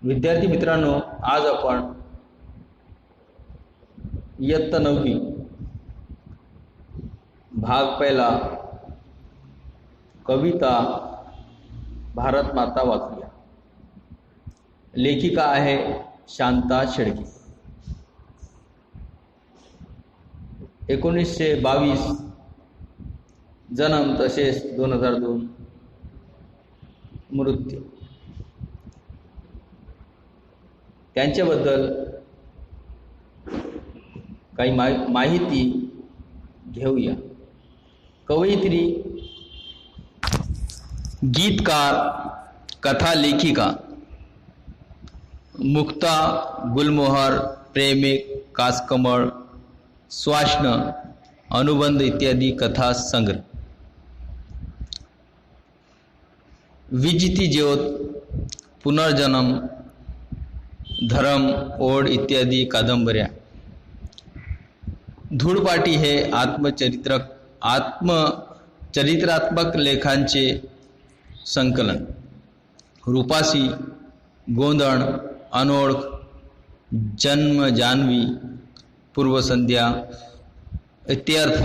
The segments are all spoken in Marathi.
विद्यार्थी मित्रांनो, आज आपण इयत्ता 9वी भाग पहिला कविता भारत माता वाचूया। लेखिका आहे शांता शेळके। 1922 जन्म, तसेच 2002 मृत्यू। त्यांच्याबद्दल काही माहिती घेऊया। कवयित्री, गीतकार, कथा लेखिका, मुक्ता, गुलमोहर, प्रेमिक, कासकमळ, स्वाष्ण, अनुबंध इत्यादी कथा संग्रह। विजिती ज्योत, पुनर्जन्म, धरम, ओढ इत्यादी कादंबऱ्या। धूळपाटी हे आत्मचरित्रात्मक लेखांचे संकलन। रूपासी, गोंधळ, अनोळख, जन्म, जान्हवी, पूर्वसंध्या, इत्यर्थ,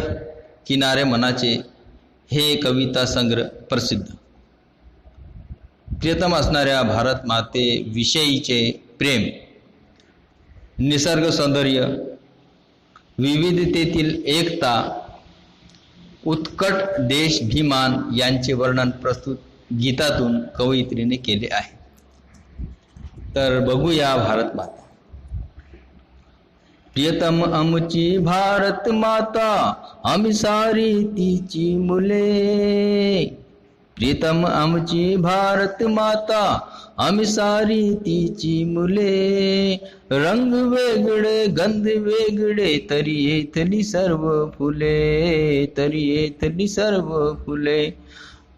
किनारे मनाचे हे कविता संग्रह प्रसिद्ध। प्रियतम असणाऱ्या भारत माते विषयीचे प्रेम, निसर्ग सौंदर्य, विविधतेतील एकता, उत्कट देशाभिमान यांचे वर्णन प्रस्तुत गीतातून कवयित्रीने केले आहे। तर बघूया भारत माता। प्रियतम आमची भारत माता, आम्ही सारी तिची मुले। प्रियतम आमची भारत माता, आम्ही सारी तिची मुले। रंग वेगळे, गंध वेगळे, तरी येथली सर्व फुले, तरी येथली सर्व फुले।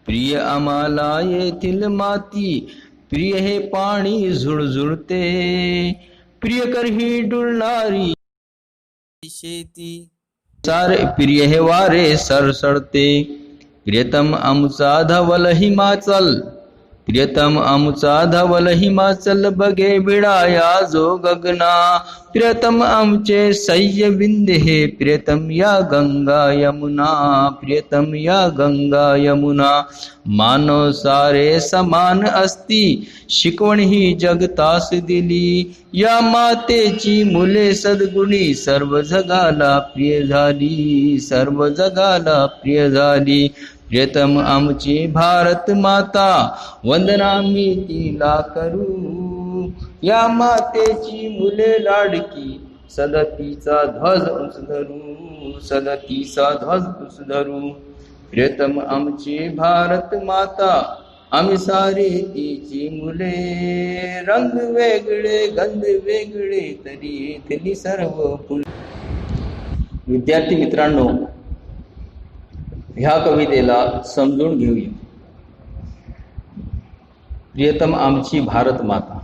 प्रिय आम्हाला येथील माती, प्रिय हे पाणी झुळझुळते, प्रिय कर ही डुलणारी शेती, सारे प्रिय हे वारे सरसडते। प्रियतम आमचा धवल हिमाचल, प्रियतम आमचा धवल हिमाचल, बगे बिडाया जो गगना। प्रियतम आमचे सह्य विंध्य हे, प्रियतम या गंगा यमुना, प्रियतम या गंगा यमुना। मानव सारे समान असती, शिकवण ही जगतास दिली। या मातेची मुले सद्गुणी, सर्व जगाला प्रिय झाली, सर्व जगाला प्रिय झाली। प्रियतम आमची भारत माता, वंदना मी तिला करू। या मातेची मुले लाडकी, सदतीचा ध्वज उंच धरू, सदतीचा ध्वज उंच धरू। प्रियतम आमची भारत माता, आम्ही सारी तिची मुले। रंग वेगळे, गंध वेगळे, तरी येथली सर्व फुले। विद्यार्थी मित्रांनो, ह्या कवितेला समजून घेऊया। प्रियतम आमची भारत माता,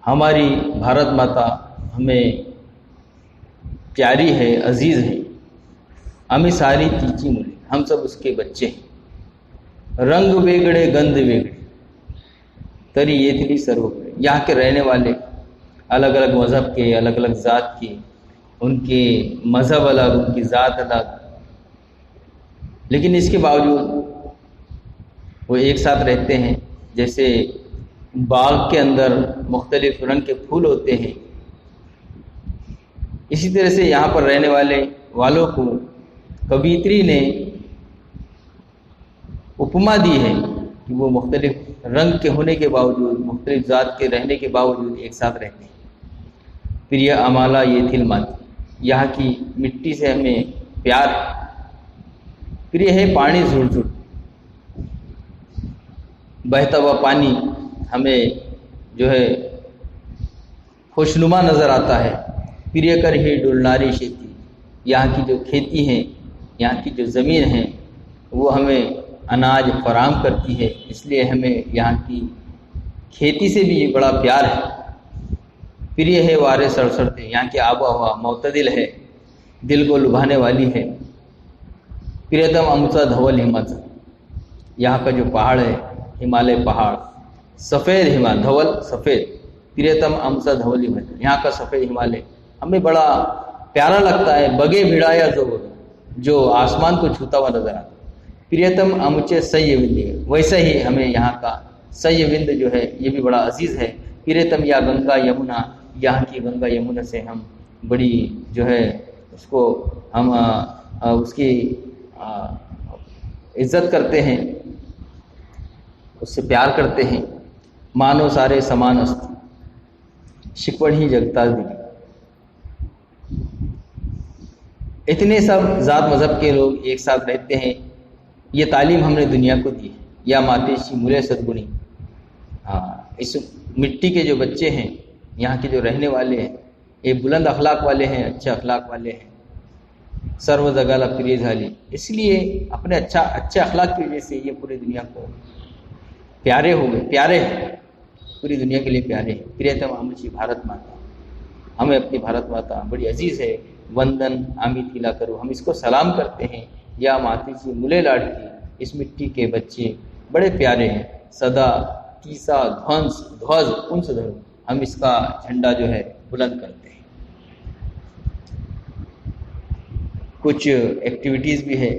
हमारी भारत माता हमें प्यारी है, अजीज है। आम्ही सारी तिची मुले, हम सब उसके बच्चे हैं। रंग वेगळे, गंध वेगळे, तरी येथली सर्व फुले। यहाँ के रहने वाले अलग अलग मज़हब के, अलग अलग ज़ात के, उनके मज़हब अलग, उनकी ज़ात अलग, लेकिन इसके बावजूद वो एक साथ रहते हैं। जैसे बाग के अंदर मुख्तलिफ रंग के फूल होते हैं, इसी तरह से यहाँ पर रहने वालों को कवयित्री ने उपमा दी है कि वो मुख्तलिफ रंग के होने के बावजूद, मुख्तलिफ ज़ात के रहने के बावजूद एक साथ रहते हैं। प्रिय आमाला येथील माती, यहाँ की मिट्टी से हमें प्यार है। प्रिय है पानी झुळझुळ, बहता हुआ पानी हमें जो है खुशनुमा नज़र आता है। प्रिय कर ही डुलनारी शेती, यहाँ की जो खेती है, यहाँ की जो ज़मीन है, वो हमें अनाज फराहम करती है, इसलिए हमें यहाँ की खेती से भी बड़ा प्यार है। प्रिय है वारे सड़सड़ते, यहाँ की आबो हवा मोतदिल है, दिल को लुभाने वाली है। प्रियतम आमचा धवल हिमाचल, यहाँ का जो पहाड़ है, हिमालय पहाड़, सफ़ेद हिमालय, धवल सफ़ेद, प्रियतम आमचा धवल हिमालय, यहाँ का सफ़ेद हिमालय हमें बड़ा प्यारा लगता है। बगे भिड़ाया जो आसमान को छूता हुआ नजर आता है। प्रियतम आमुचे सह्यविंद, वैसे ही हमें यहाँ का सह्यविंद जो है ये भी बड़ा अजीज़ है। प्रियतम या गंगा यमुना, यहाँ की गंगा यमुना से हम बड़ी जो है उसको हम उसकी इज्जत करते हैं, उससे प्यार करते हैं। मानो सारे समान अस्त, शिकवण ही जगता दिली। इतने सब जात मज़हब के लोग एक साथ रहते हैं, ये तालीम हमने दुनिया को दी है। या मातेशी मुले सद्गुणी, हाँ, इस मिट्टी के जो बच्चे हैं, यहाँ के जो रहने वाले हैं, ये बुलंद अखलाक वाले हैं, अच्छे अखलाक वाले हैं। सर्व जगाला प्रिय झाली, इसलिए अपने अच्छे अखलाक की वजह से ये पूरी दुनिया को प्यारे हो गए, प्यारे हैं, पूरी दुनिया के लिए प्यारे हैं। प्रियतम आमची भारत माता, हमें अपनी भारत माता बड़ी अजीज़ है। वंदन आमी तिला करो, हम इसको सलाम करते हैं। या मातेची मुले लाडकी, इस मिट्टी के बच्चे बड़े प्यारे हैं। सदा तीसा ध्वज उनसे धरो, हम इसका झंडा जो है बुलंद करते हैं। कुछ एक्टिविटीज़ भी है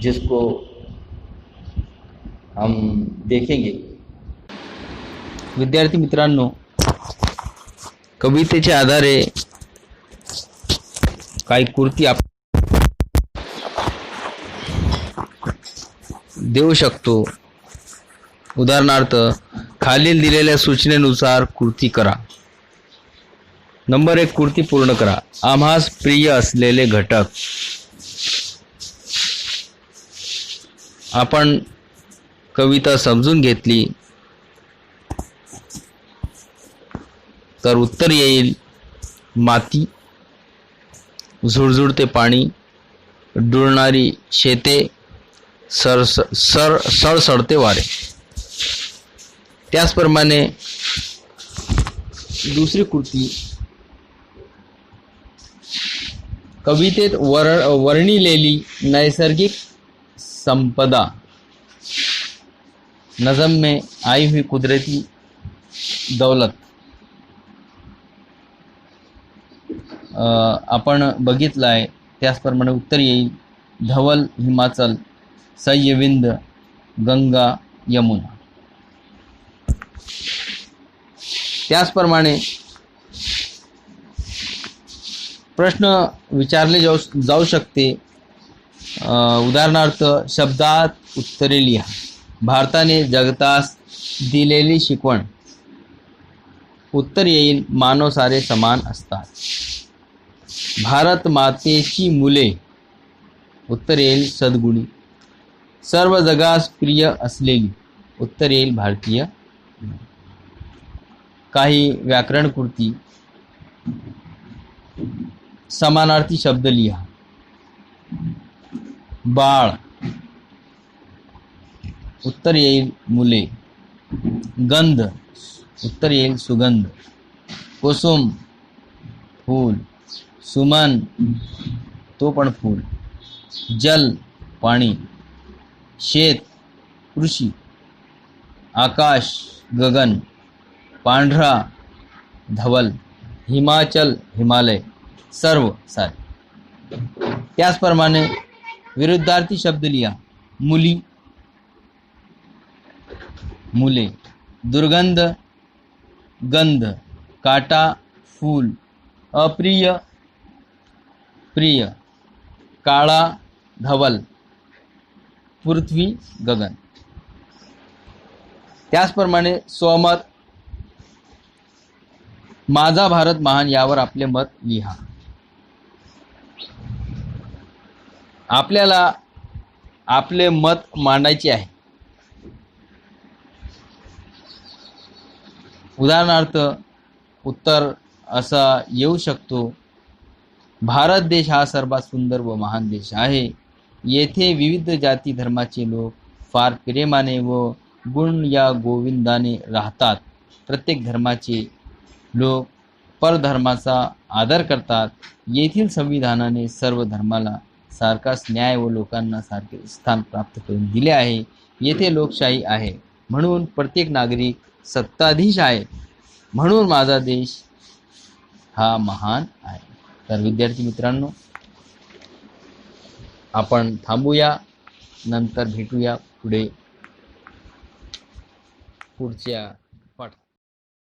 जिसको हम देखेंगे। विद्यार्थी मित्रांनो, कवितेच्या आधारे काही कृती आपण देऊ शकतो। उदाहरणार्थ, खालील दिलेल्या सूचनेनुसार कृती करा। नंबर 1, कृती पूर्ण करा। आम्हास प्रिय असलेले घटक। आपण कविता समजून घेतली तर उत्तर येईल माती, झुळझुळते पाणी, डुलणारी शेते, सळसळते वारे। त्याचप्रमाणे दुसरी कृती, कवितेत वर्णिलेली नैसर्गिक संपदा, नज़म में आई हुई कुदरती दौलत आपण बघितलं आहे। त्याचप्रमाणे उत्तर येईल धवल हिमाचल, सह्यविंद, गंगा यमुना। त्याचप्रमाणे प्रश्न विचारले जाऊ शकते। उदाहरणार्थ, शब्दात उत्तरे लिहा। भारताने जगतास दिलेली शिकवण। उत्तर येईल मानव सारे समान असतात। भारत मातेची मुले। उत्तर येईल सद्गुणी। सर्व जगास प्रिय असलेली। उत्तर येईल भारतीय। काही व्याकरण कृती, समानार्थी शब्द लिहा। बाळ, उत्तर येईल मुले। गंध, उत्तर येईल सुगंध। कुसुम, फूल। सुमन, तो पण फूल। जल, पाणी। शेत, कृषी। आकाश, गगन। पांढरा, धवल। हिमाचल, हिमालय। सर्व सारे। त्याचप्रमाणे विरुद्धार्थी शब्द लिहा। मुली, मुले। दुर्गंध, गंध। काटा, फूल। अप्रिय, प्रिय। काळा, धवल। पृथ्वी, गगन। त्याचप्रमाणे स्वमत, माझा भारत महान, यावर आपले मत लिहा। आपल्याला आपले मत मांडायचे आहे। उदाहरणार्थ, उत्तर असा येऊ शकतो, भारत देश हा सर्वात सुंदर व महान देश आहे। येथे विविध जाती धर्माचे लोक फार प्रेमाने व गुण या गोविंदाने राहतात। प्रत्येक धर्माचे लोक परधर्माचा आदर करतात। येथील संविधानाने सर्व धर्माला सारखाच न्याय व लोकांना सारखे स्थान प्राप्त करून दिले आहे। येथे लोकशाही आहे। म्हणून प्रत्येक नागरिक सत्ताधीश आहे, म्हणून माझा देश हा महान आहे. तर विद्यार्थी मित्रांनो, आपण थांबूया, नंतर भेटूया पुढच्या